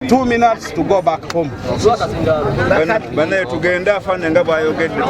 2 minutes to go back home. Bana tugenda fane nga bayogedde.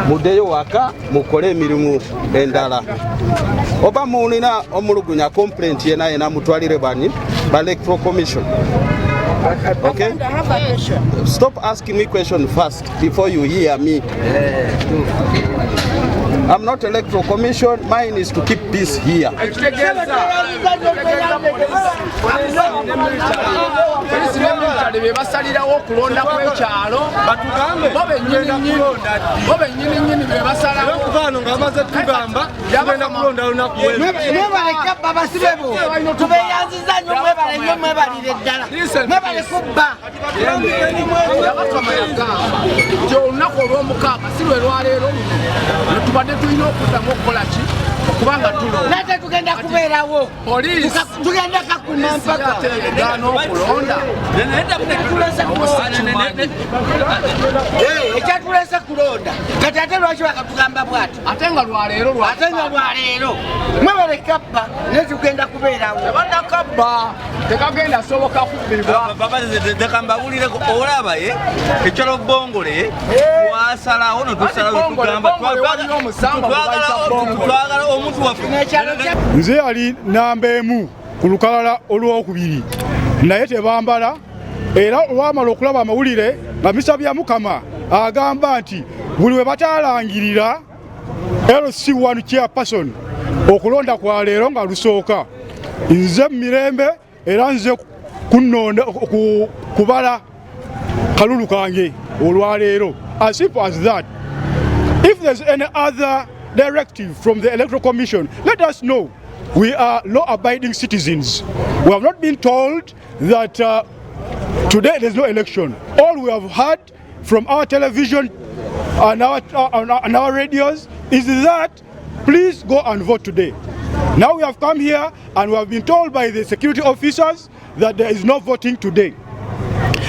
Mudeyo waka mukole emirimu endala oba mulina omulugunya complaint yena mutwalire bani ba electoral commission. Okay, I have a question. Stop asking me question first before you hear me. I'm not electoral commission. Mine is to keep peace here. Basalirawo kulonda kwekyalo babe nyini bebasalawo kubano ngamaze tugamba yagenda kulonda lunaku Nebaleka babasibebo tubeyanziza nnyo mwebalire ddala nebale kubba olunaku olw'omukaaga si lwe lwaleero luno tubadde tulina okuddamu okukolaki okubanga tulonda nate tugenda kubeerawo poliisi tugenda kakuma mpaka gaana okulonda ekyatulese kulonda kati ate lwaki bakatugamba bwati ate nga lwaleero mwebaleka bba naye tugenda kubeerawo tebannakabba tekagenda soboka kubbibwa tekambawulireko olaba ekyalo bongole twasalawo notusalawo twagala omuntu waffe. Nze ali namba emu ku lukalala olwokubiri naye tebambala era olwamala okulaba amawulire nga misabya Mukama agamba nti buli we batalangirira LC1 chairperson okulonda kwa leero nga lusooka nze mirembe era nze kunonda kubala kalulu kange olwaleero. As simple as that. If there's any other directive from the Electoral Commission, let us know. We are law-abiding citizens. We have not been told that today there's no election. All we have heard from our television and our radios is that please go and vote today. Now we have come here and we have been told by the security officers that there is no voting today.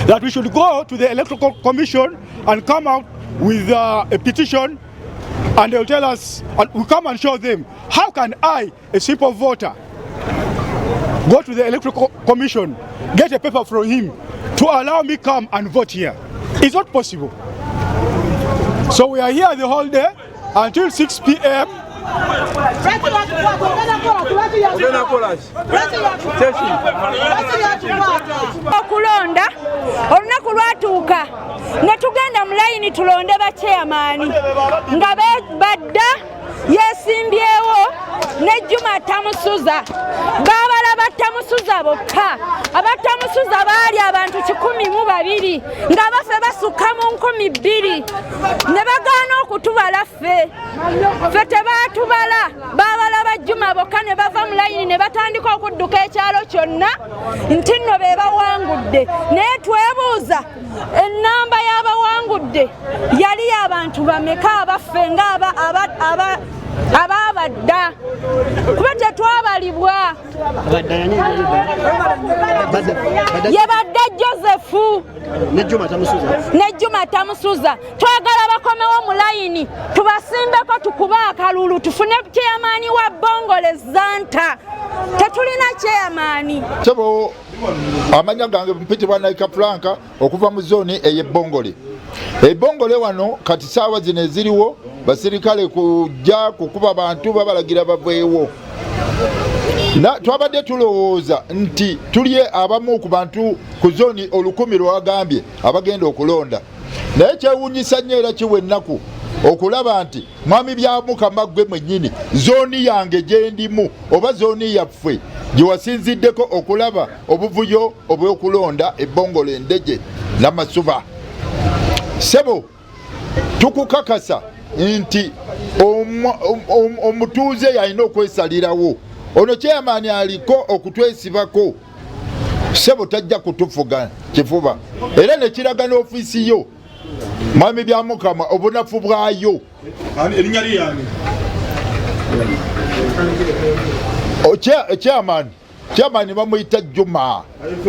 That we should go to the Electoral Commission and come out with a petition, and they'll tell us, and we come and show them, how can I, a simple voter, go to the Electoral Commission, get a paper from him to allow me come and vote here? It's not possible. So we are here the whole day until 6 p.m. Okulonda olunaku lwatuuka ne tugenda mu layini tulonde ba chairman nga badda yesimbyewo ne Juma Tamusuza babalaba Tamusuza bokka abatamusuza baali abantu 12 nga bafe basukka mu 12 ne bagaana okutubala ffe tebaatubala babalaba Juma bokka ne bava mu layini ne batandika okudduka ekyalo kyonna nti nno be bawangudde naye twebuuza ennamba y'abawangudde yali abantu bameka abaffe nga ababadda kuba tetwabalibwa yebadde Josefu ne Juma Tamusuza twagala bakomewo mu layini tubasimbeko okuba akalulu tufune chairman wa Bongole Zanta. Tetulina chairman. Sebo amanya gange mpitibwa Naika Franka okuva mu zone eye Bongole. Bongole wano kati sawa zine ziriwo basirikale kujja kukuba abantu babalagira baveewo. Na twabadde tulowooza nti tuliye abamu ku bantu ku zone olukumi lwagambye abagenda okulonda. Naye kyewuunyisa nnyo era kiwa ennaku okulaba nti mwami bya Mukama gwe mwennyini zooni yange gye ndimu oba zooni yaffe gye wasinziddeko okulaba obuvuyo obw'okulonda Bongole Ndege n'Amasuba. Sebo tukukakasa nti omutuuze yalina okwesalirawo. Ono chairman aliko okutwesibako. Sebo tajja kutufuga kifuba. Era ne kiraga n'ofiisi yo. Mwami bya Mukama obunafu bwayo. Erinnya lyange. Chairman bamuyita Juma.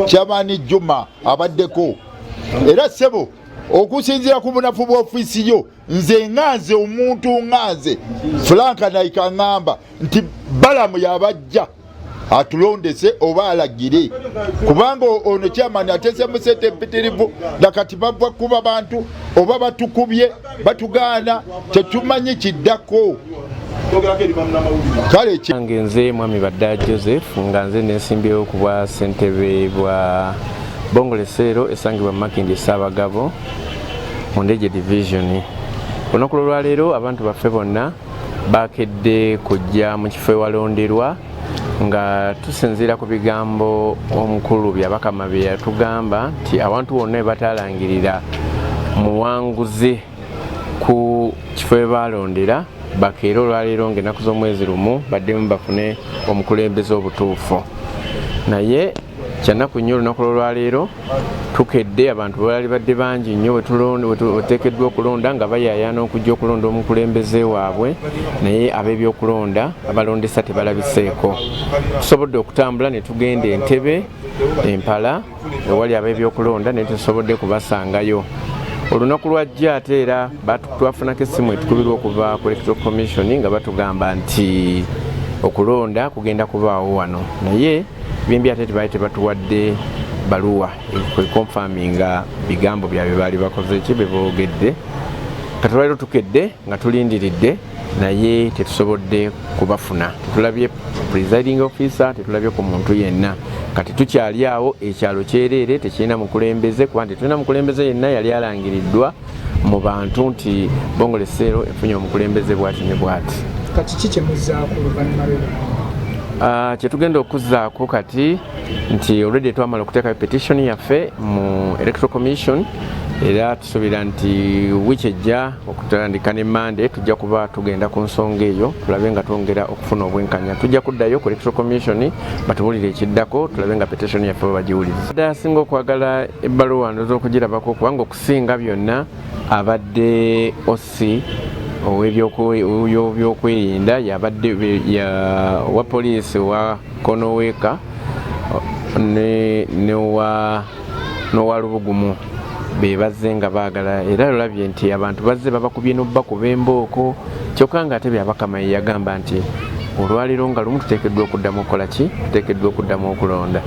Chairman Juma abaddeko. Era sebo okusinzira ku bunafu bw'ofiisi yo nze nganze omuntu nganze Franka Naika ngamba nti balamu yabajja atulondese oba alagire kubanga ono chairman atese musete mpitirivu nakati bava kuba bantu oba batukubye batugaana tetumanyi kiddako. Kale ngenze mwami Badda Joseph nga nze nensimbyewo ku bwa ssentebe bwa Bongole Sero esangibwa Makindye Ssaabagabo mu Ndege Division. Olunaku lwaleero abantu baffe bonna bakedde kujja mu kifo ewalonderwa nga tusinziira ku bigambo omukulu byabakama bye yatugamba nti abantu bonna batalangirira muwanguzi ku kifo ebalondera bakeera olwaleero ng'ennaku z'omwezi lumu baddemu bafune omukulembeze obutuufu. Naye kyannaku nnyo olunaku lwaleero tukedde abantu baali badde bangi nnyo wetuteekeddwa okulonda nga bayayaana okujja okulonda omukulembeze waabwe naye ab'ebyokulonda abalondesa tebalabiseeko. Tusobodde okutambula ne tugenda Entebbe, Empala ewali ab'ebyokulonda naye tusobodde kubasangayo. Olunaku lwajja ate era twafunako essimu etukubirwa okuva ku Electoral Commission nga batugamba nti okulonda kugenda kubaawo wano naye bimbi ate tebaali tebatuwadde baluwa ekwekonfaminga bigambo byabwe baali bakoze ki beboogedde. Kati olwaleero tukedde nga tulindiridde naye tetusobodde kubafuna. Tetulabye presiding officer, tetulabye ku muntu yenna. Kati tukyali awo ekyalo kyereere tekirina mukulembeze kuba nti tulina mukulembeze yenna yali alangiriddwa mu bantu nti Bongole Sero efunye omukulembeze bw'ati ne bw'ati. Kati ki kye muzzaako oluvannyuma lw'ebyo? Kyetugenda okuzzaako kati nti already twamala okuteekayo petition yaffe mu Electoral Commission era tusuubira nti wiiki ejja okutandika ne Monday tujja kuba tugenda ku nsonga eyo tulabe nga twongera okufuna obwenkanya. Tujja kuddayo ku Electoral Commission batubuulire ekiddako tulabe nga petition yaffe bagiwuliza. Dda asinga okwagala ebbaluwa ndoza okugirabako kubanga okusinga byonna abadde OC ow'ebyokwerinda yabadde wa poliisi wa Konoweka n'owa Lubugumu bebazze nga baagala era olabye nti abantu bazze babakubye n'obbakuba embooko kyokka nga ate byabakama ye yagamba nti olwaleero nga lumu tuteekeddwa okuddamu okukola ki tuteekeddwa okuddamu okulonda.